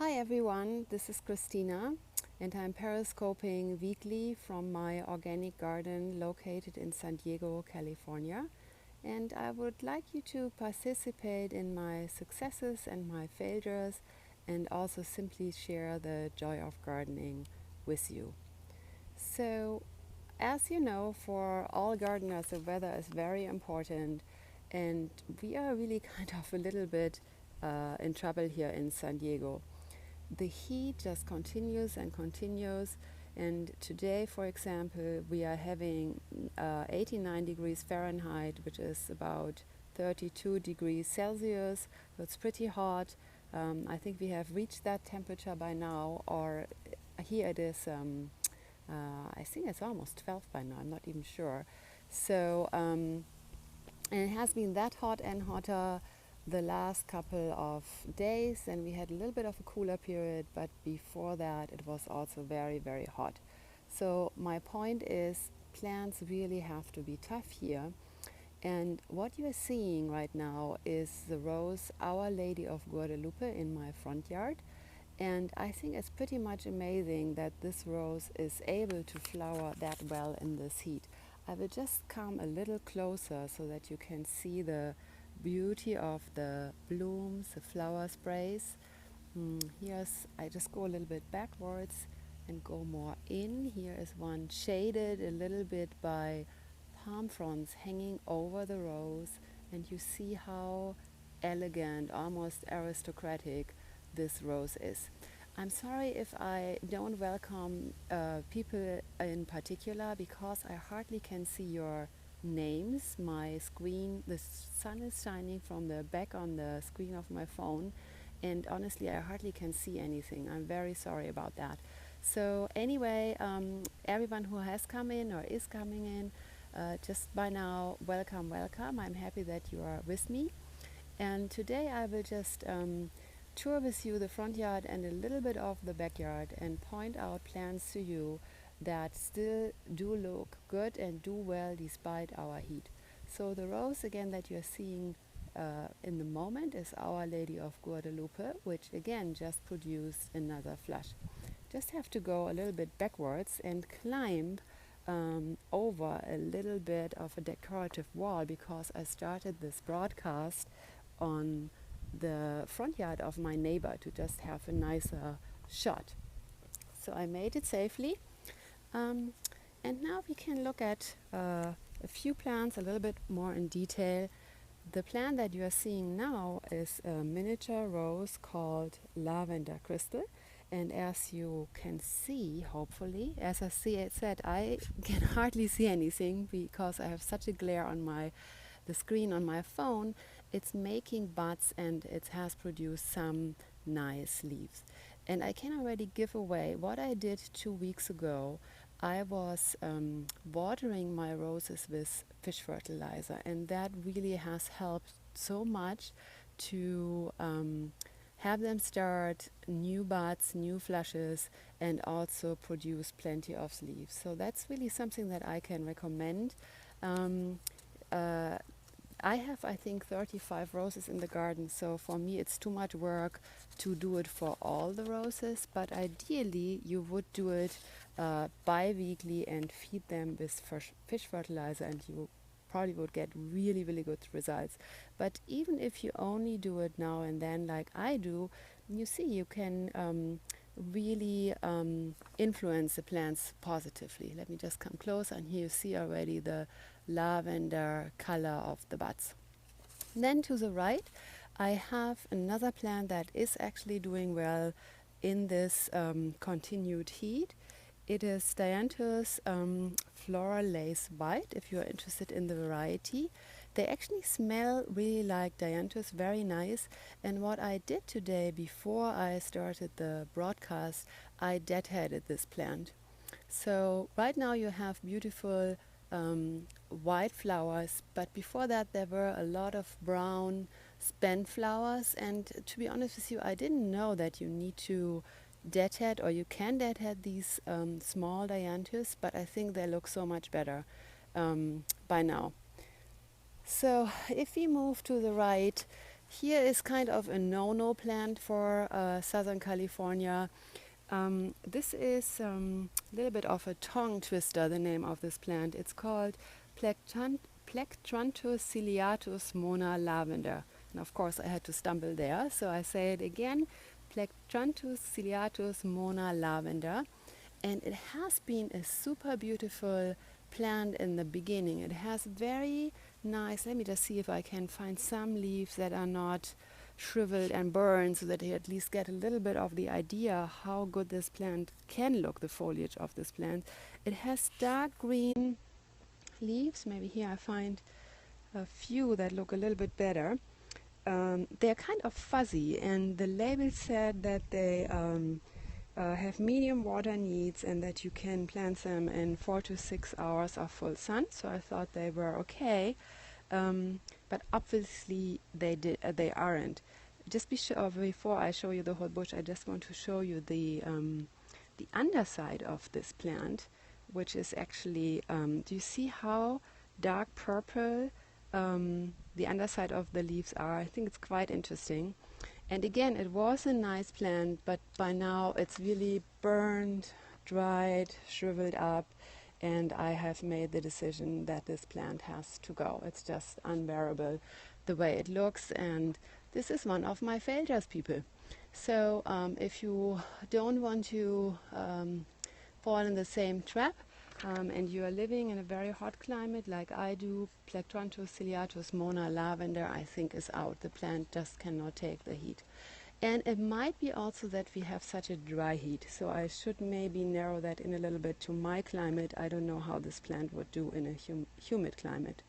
Hi everyone, this is Christina and I'm periscoping weekly from my organic garden located in San Diego, California. And I would like you to participate in my successes and my failures and also simply share the joy of gardening with you. So, as you know, for all gardeners, the weather is very important, and we are really kind of a little bit in trouble here in San Diego. The heat just continues and continues. And today, for example, we are having 89 degrees Fahrenheit, which is about 32 degrees Celsius. So it's pretty hot. I think we have reached that temperature by now, or here it is. I think it's almost 12 by now. I'm not even sure. So, and it has been that hot and hotter the last couple of days, and we had a little bit of a cooler period, but before that it was also very, very hot. So my point is plants really have to be tough here. And what you are seeing right now is the rose Our Lady of Guadalupe in my front yard. And I think it's pretty much amazing that this rose is able to flower that well in this heat. I will just come a little closer so that you can see the beauty of the blooms, the flower sprays. I just go a little bit backwards and go more in. Here is one shaded a little bit by palm fronds hanging over the rose, and you see how elegant, almost aristocratic this rose is. I'm sorry if I don't welcome people in particular because I hardly can see your names. My screen, the sun is shining from the back on the screen of my phone, and honestly I hardly can see anything. I'm very sorry about that. So anyway, everyone who has come in or is coming in, just by now, welcome. I'm happy that you are with me. And today I will just tour with you the front yard and a little bit of the backyard and point out plants to you that still do look good and do well despite our heat. So the rose again that you're seeing in the moment is Our Lady of Guadalupe, which again just produced another flush. Just have to go a little bit backwards and climb over a little bit of a decorative wall because I started this broadcast on the front yard of my neighbor to just have a nicer shot. So I made it safely. And now we can look at a few plants a little bit more in detail. The plant that you are seeing now is a miniature rose called Lavender Crystal. And as you can see, hopefully, as I said, I can hardly see anything because I have such a glare on the screen on my phone. It's making buds and it has produced some nice leaves. And I can already give away what I did 2 weeks ago. I was watering my roses with fish fertilizer, and that really has helped so much to have them start new buds, new flushes, and also produce plenty of leaves. So that's really something that I can recommend. I have, I think, 35 roses in the garden, so for me it's too much work to do it for all the roses, but ideally you would do it bi-weekly and feed them with fish fertilizer, and you probably would get really, really good results. But even if you only do it now and then like I do, you see you can really influence the plants positively. Let me just come close, and here you see already the lavender color of the buds. Then to the right I have another plant that is actually doing well in this continued heat. It is Dianthus Floral Lace White, if you are interested in the variety. They actually smell really like Dianthus, very nice. And what I did today before I started the broadcast, I deadheaded this plant. So right now you have beautiful white flowers, but before that there were a lot of brown spent flowers, and to be honest with you, I didn't know that you need to deadhead, or you can deadhead these small Dianthus, but I think they look so much better by now. So if we move to the right, Here is kind of a no-no plant for Southern California. This is a little bit of a tongue twister, the name of this plant. It's called Plectranthus ciliatus mona lavender. And of course I had to stumble there, so I say it again, Plectranthus ciliatus mona lavender. And it has been a super beautiful plant in the beginning. It has very nice, let me just see if I can find some leaves that are not shriveled and burned, so that you at least get a little bit of the idea how good this plant can look, the foliage of this plant. It has dark green leaves. Maybe here I find a few that look a little bit better. They're kind of fuzzy, and the label said that they have medium water needs and that you can plant them in 4 to 6 hours of full sun. So I thought they were okay, but obviously they aren't. Just before I show you the whole bush, I just want to show you the underside of this plant, which is actually, do you see how dark purple the underside of the leaves are? I think it's quite interesting. And again, it was a nice plant, but by now it's really burned, dried, shriveled up, and I have made the decision that this plant has to go. It's just unbearable the way it looks, and this is one of my failures, people. So if you don't want to fall in the same trap, and you are living in a very hot climate like I do, Plectranthus ciliatus mona lavender, I think, is out. The plant just cannot take the heat. And it might be also that we have such a dry heat, so I should maybe narrow that in a little bit to my climate. I don't know how this plant would do in a humid climate.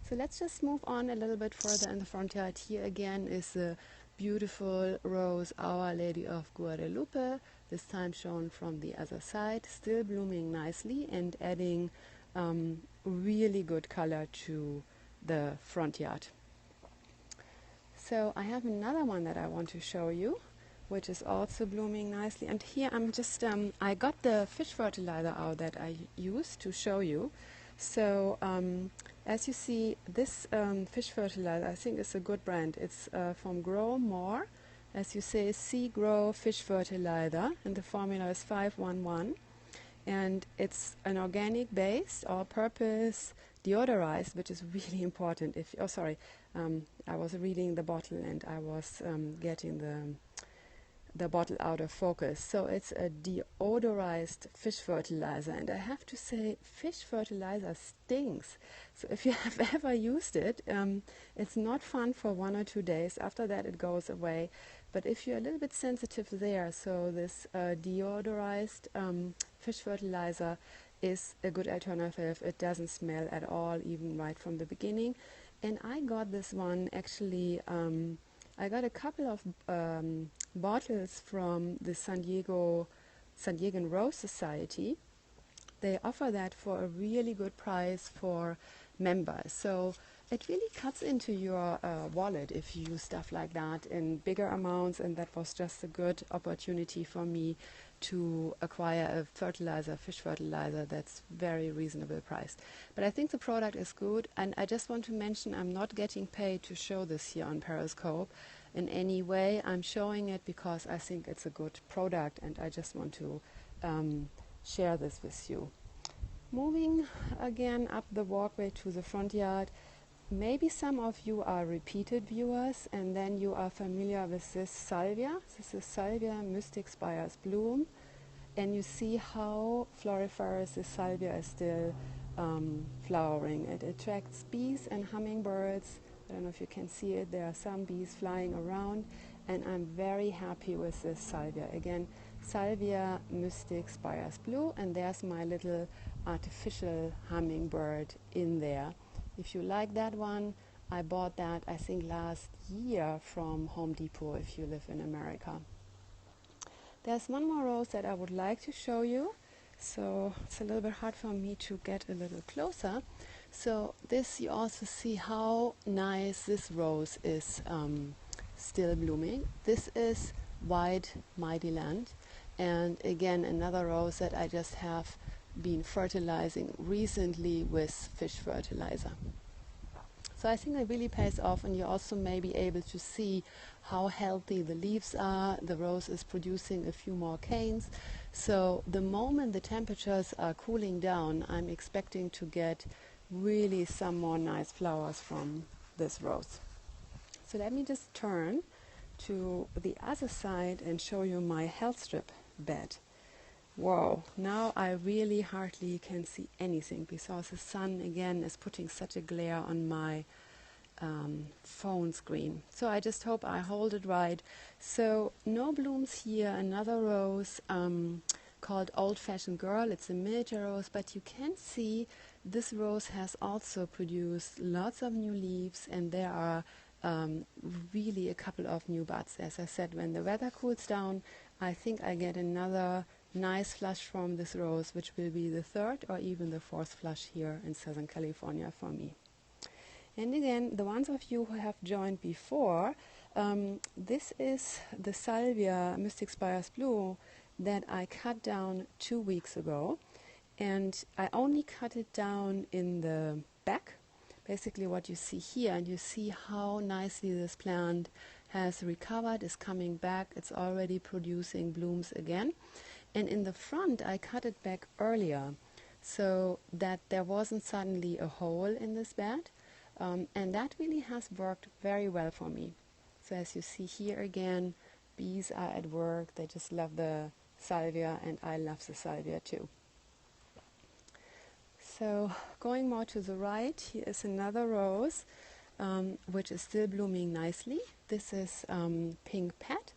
So let's just move on a little bit further in the front yard. Here again is the beautiful rose Our Lady of Guadalupe, this time shown from the other side, still blooming nicely and adding really good color to the front yard. So I have another one that I want to show you, which is also blooming nicely. And here I'm just, I got the fish fertilizer out that I used to show you. So as you see, this fish fertilizer, I think, is a good brand. It's from Grow More. As you say, Sea Grow Fish Fertilizer, and the formula is 511. And it's an organic based, all-purpose, deodorized, which is really important. I was reading the bottle and I was getting the bottle out of focus. So it's a deodorized fish fertilizer, and I have to say, fish fertilizer stinks. So if you have ever used it, it's not fun for 1 or 2 days. After that it goes away. But if you're a little bit sensitive there, so this deodorized fish fertilizer is a good alternative. It doesn't smell at all, even right from the beginning. And I got this one actually, I got a couple of bottles from the San Diegan Rose Society. They offer that for a really good price for members. So it really cuts into your wallet if you use stuff like that in bigger amounts, and that was just a good opportunity for me to acquire a fertilizer, fish fertilizer, that's very reasonable price. But I think the product is good, and I just want to mention I'm not getting paid to show this here on Periscope in any way. I'm showing it because I think it's a good product, and I just want to share this with you. Moving again up the walkway to the front yard, maybe some of you are repeated viewers, and then you are familiar with this salvia. This is Salvia Mystic Spires Bloom, and you see how floriferous this salvia is still flowering. It attracts bees and hummingbirds. I don't know if you can see it. There are some bees flying around, and I'm very happy with this salvia. Again, Salvia Mystic Spires Blue, and there's my little artificial hummingbird in there. If you like that one, I bought that, I think, last year from Home Depot if you live in America. There's one more rose that I would like to show you. So it's a little bit hard for me to get a little closer. So this, you also see how nice this rose is still blooming. This is White Mightyland, and again another rose that I just have been fertilizing recently with fish fertilizer. So I think it really pays off, and you also may be able to see how healthy the leaves are. The rose is producing a few more canes. So the moment the temperatures are cooling down, I'm expecting to get really some more nice flowers from this rose. So let me just turn to the other side and show you my health strip bed. Wow, now I really hardly can see anything because the sun again is putting such a glare on my phone screen. So I just hope I hold it right. So no blooms here, another rose called Old Fashioned Girl. It's a miniature rose, but you can see this rose has also produced lots of new leaves, and there are really a couple of new buds. As I said, when the weather cools down, I think I get another nice flush from this rose, which will be the third or even the fourth flush here in Southern California for me. And again, the ones of you who have joined before, this is the Salvia Mystic Spires Blue that I cut down 2 weeks ago, and I only cut it down in the back, basically what you see here, and you see how nicely this plant has recovered, is coming back, it's already producing blooms again. And in the front I cut it back earlier so that there wasn't suddenly a hole in this bed, and that really has worked very well for me. So as you see here again, bees are at work, they just love the salvia, and I love the salvia too. So going more to the right, here is another rose which is still blooming nicely. This is Pink Pet.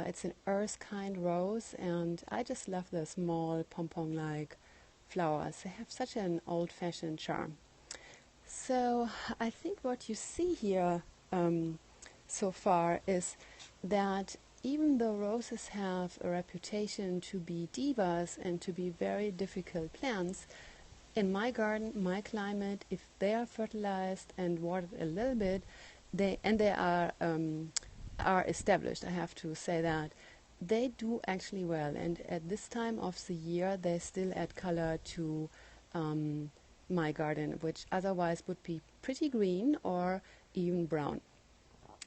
It's an earth kind rose, and I just love the small pom-pom-like flowers. They have such an old-fashioned charm. So I think what you see here so far is that even though roses have a reputation to be divas and to be very difficult plants, in my garden, my climate, if they are fertilized and watered a little bit, they are established, I have to say that. They do actually well, and at this time of the year they still add color to my garden, which otherwise would be pretty green or even brown.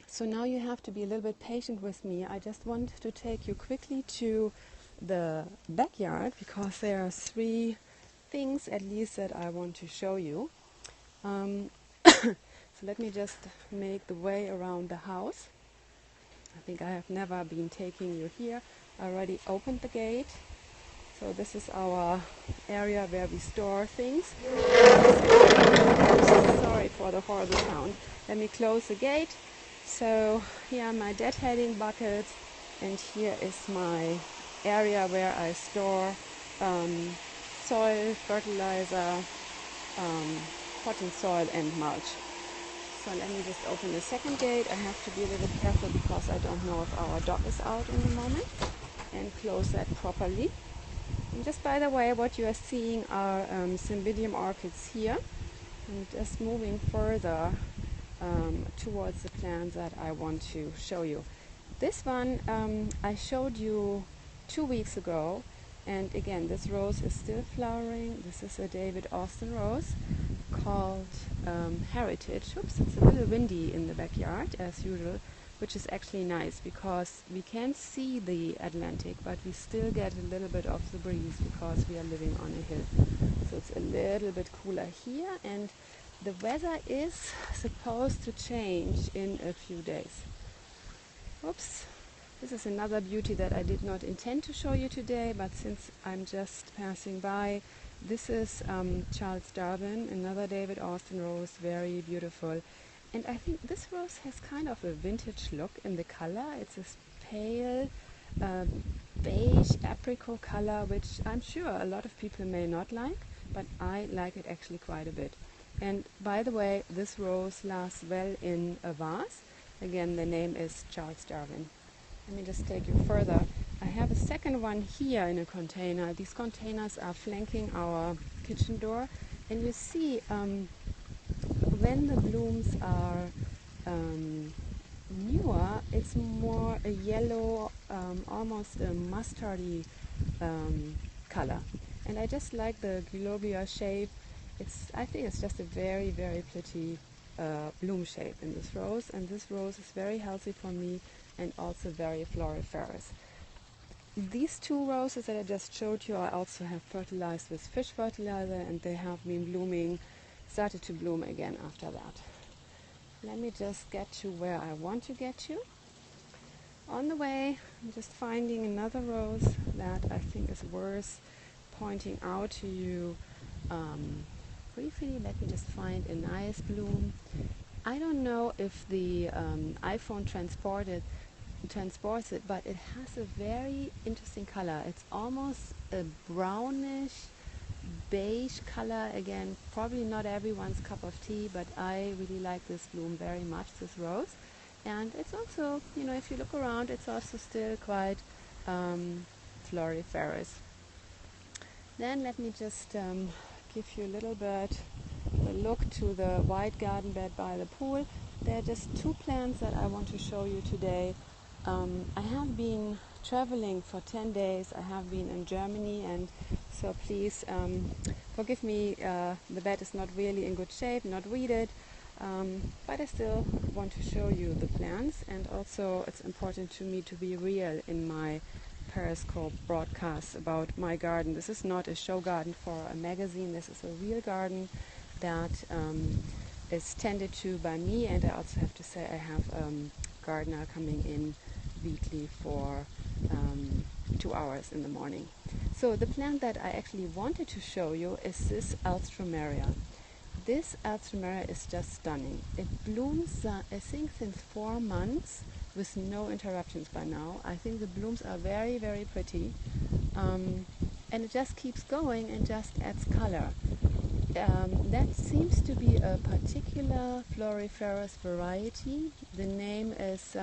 So now you have to be a little bit patient with me. I just want to take you quickly to the backyard because there are 3 things at least that I want to show you. So let me just make the way around the house. I think I have never been taking you here. I already opened the gate. So this is our area where we store things. Sorry for the horrible sound. Let me close the gate. So here are my deadheading buckets, and here is my area where I store soil, fertilizer, potting soil and mulch. So let me just open the second gate. I have to be a little bit careful because I don't know if our dog is out in the moment, and close that properly. And just by the way, what you are seeing are Cymbidium orchids here. And just moving further towards the plants that I want to show you. This one I showed you 2 weeks ago, and again this rose is still flowering. This is a David Austin rose called Heritage. Oops, it's a little windy in the backyard as usual, which is actually nice because we can see the Atlantic, but we still get a little bit of the breeze because we are living on a hill. So it's a little bit cooler here, and the weather is supposed to change in a few days. Oops, this is another beauty that I did not intend to show you today, but since I'm just passing by, this is Charles Darwin, another David Austin rose, very beautiful. And I think this rose has kind of a vintage look in the color. It's this pale beige apricot color, which I'm sure a lot of people may not like, but I like it actually quite a bit. And by the way, this rose lasts well in a vase. Again, the name is Charles Darwin. Let me just take you further. I have a second one here in a container. These containers are flanking our kitchen door, and you see when the blooms are newer, it's more a yellow, almost a mustardy color. And I just like the globular shape. I think it's just a very, very pretty bloom shape in this rose, and this rose is very healthy for me and also very floriferous. These two roses that I just showed you I also have fertilized with fish fertilizer, and they have been blooming, started to bloom again after that. Let me just get to where I want to get to. On the way, I'm just finding another rose that I think is worth pointing out to you briefly. Let me just find a nice bloom. I don't know if the iPhone transports it, but it has a very interesting color. It's almost a brownish beige color. Again, probably not everyone's cup of tea, but I really like this bloom very much, this rose. And it's also, you know, if you look around, it's also still quite floriferous. Then let me just give you a little bit a look to the white garden bed by the pool. There are just two plants that I want to show you today. I have been traveling for 10 days. I have been in Germany, and so please forgive me, the bed is not really in good shape, not weeded, but I still want to show you the plants, and also it's important to me to be real in my Periscope broadcasts about my garden. This is not a show garden for a magazine, this is a real garden that is tended to by me, and I also have to say I have a gardener coming in weekly for 2 hours in the morning. So the plant that I actually wanted to show you is this Alstroemeria. This Alstroemeria is just stunning. It blooms, I think, since 4 months with no interruptions by now. I think the blooms are very, very pretty, and it just keeps going and just adds color. That seems to be a particular floriferous variety. The name is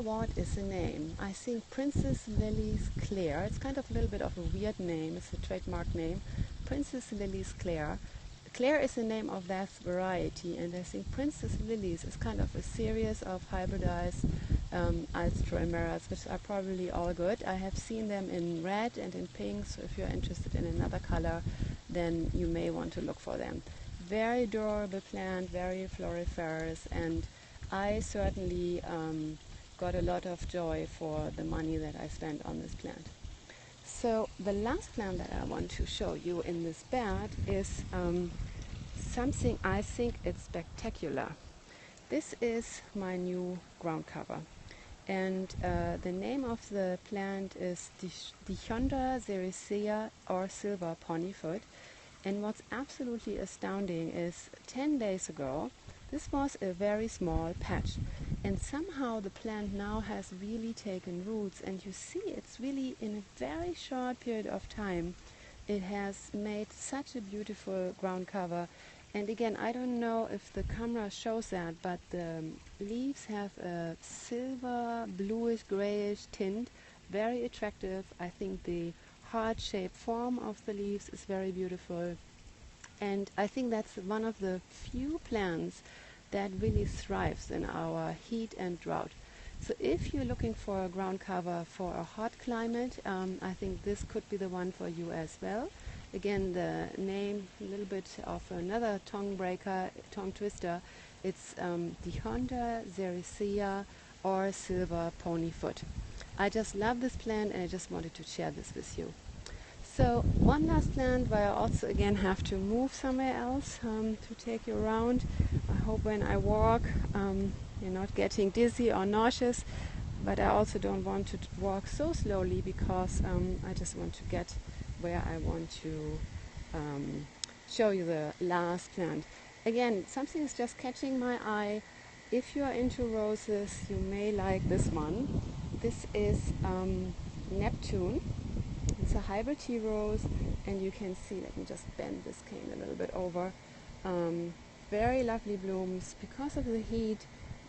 what is the name? I think Princess Lily's Claire. It's kind of a little bit of a weird name. It's a trademark name. Princess Lily's Claire. Claire is the name of that variety, and I think Princess Lily's is kind of a series of hybridized Alstroemerias, which are probably all good. I have seen them in red and in pink, so if you're interested in another color, then you may want to look for them. Very durable plant, very floriferous, and I certainly got a lot of joy for the money that I spent on this plant. So the last plant that I want to show you in this bed is something I think it's spectacular. This is my new ground cover, and the name of the plant is Dichondra sericea, or silver ponyfoot. And what's absolutely astounding is 10 days ago this was a very small patch, and somehow the plant now has really taken roots, and you see it's really in a very short period of time it has made such a beautiful ground cover. And again, I don't know if the camera shows that, but the leaves have a silver, bluish, grayish tint, very attractive. I think the heart-shaped form of the leaves is very beautiful, and I think that's one of the few plants that really thrives in our heat and drought. So if you're looking for a ground cover for a hot climate, I think this could be the one for you as well. Again, the name, a little bit of another tongue breaker, tongue twister, it's Dichondra sericea, or silver ponyfoot. I just love this plant, and I just wanted to share this with you. So one last plant where I also again have to move somewhere else to take you around. I hope when I walk you're not getting dizzy or nauseous, but I also don't want to walk so slowly because I just want to get where I want to show you the last plant. Again, something is just catching my eye. If you are into roses, you may like this one. This is Neptune. It's a hybrid tea rose, and you can see, let me just bend this cane a little bit over. Very lovely blooms. Because of the heat,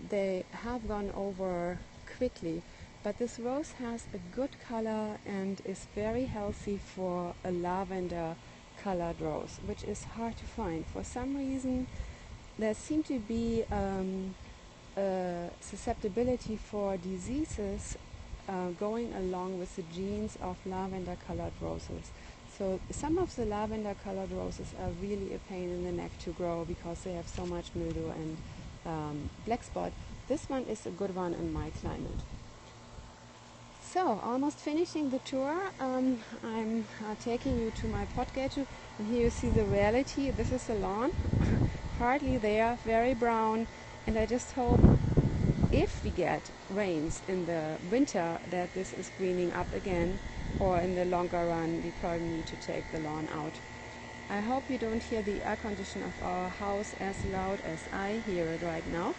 they have gone over quickly, but this rose has a good color and is very healthy for a lavender colored rose, which is hard to find. For some reason, there seems to be a susceptibility for diseases going along with the genes of lavender colored roses. So some of the lavender colored roses are really a pain in the neck to grow because they have so much mildew and black spot. This one is a good one in my climate. So, almost finishing the tour. I'm taking you to my pot gateway, and here you see the reality. This is a lawn, hardly there, very brown, and I just hope if we get rains in the winter that this is greening up again, or in the longer run we probably need to take the lawn out. I hope you don't hear the air condition of our house as loud as I hear it right now.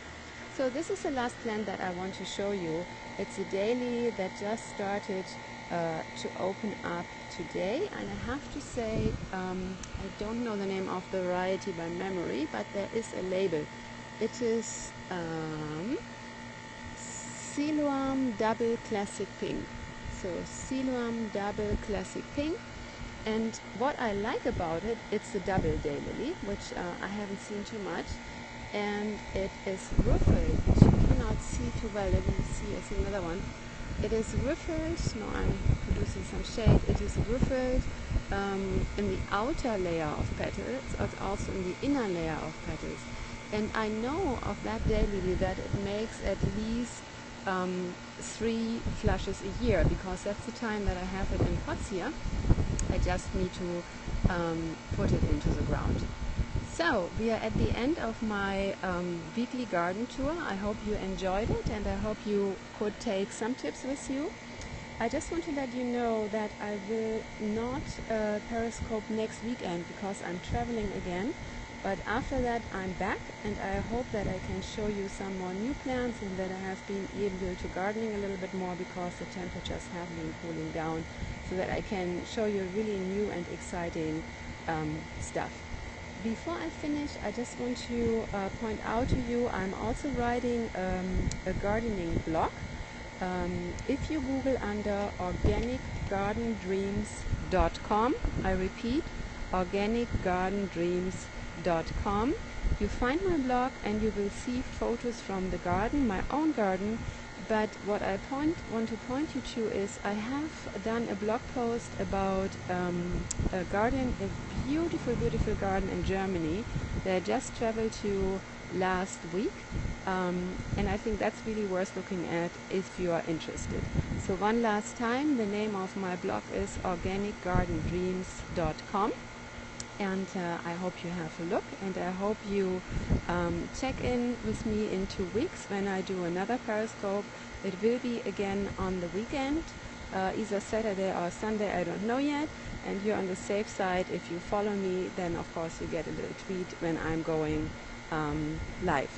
So this is the last plant that I want to show you. It's a daily that just started to open up today, and I have to say I don't know the name of the variety by memory, but there is a label. It is Siloam Double Classic Pink. So Siloam Double Classic Pink. And what I like about it, it's the double daylily, which I haven't seen too much. And it is ruffled, which you cannot see too well. Let me see, I see another one. It is ruffled, no, I'm producing some shade. It is ruffled in the outer layer of petals, but also in the inner layer of petals. And I know of that daylily that it makes at least 3 flushes a year, because that's the time that I have it in pots here. I just need to put it into the ground. So, we are at the end of my weekly garden tour. I hope you enjoyed it, and I hope you could take some tips with you. I just want to let you know that I will not periscope next weekend because I'm traveling again. But after that I'm back, and I hope that I can show you some more new plants and that I have been able to gardening a little bit more because the temperatures have been cooling down, so that I can show you really new and exciting stuff. Before I finish, I just want to point out to you, I'm also writing a gardening blog. If you Google under organicgardendreams.com, I repeat, organicgardendreams.com, you find my blog and you will see photos from the garden, my own garden. But what I want to point you to is I have done a blog post about a garden, a beautiful, beautiful garden in Germany that I just traveled to last week. And I think that's really worth looking at if you are interested. So one last time, the name of my blog is organicgardendreams.com. And I hope you have a look, and I hope you check in with me in 2 weeks when I do another periscope. It will be again on the weekend, either Saturday or Sunday, I don't know yet. And you're on the safe side. If you follow me, then of course you get a little tweet when I'm going live.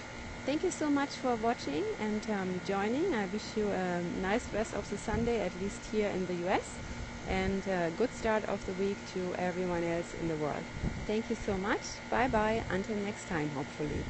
Thank you so much for watching and joining. I wish you a nice rest of the Sunday, at least here in the US. And a good start of the week to everyone else in the world. Thank you so much. Bye bye. Until next time, hopefully.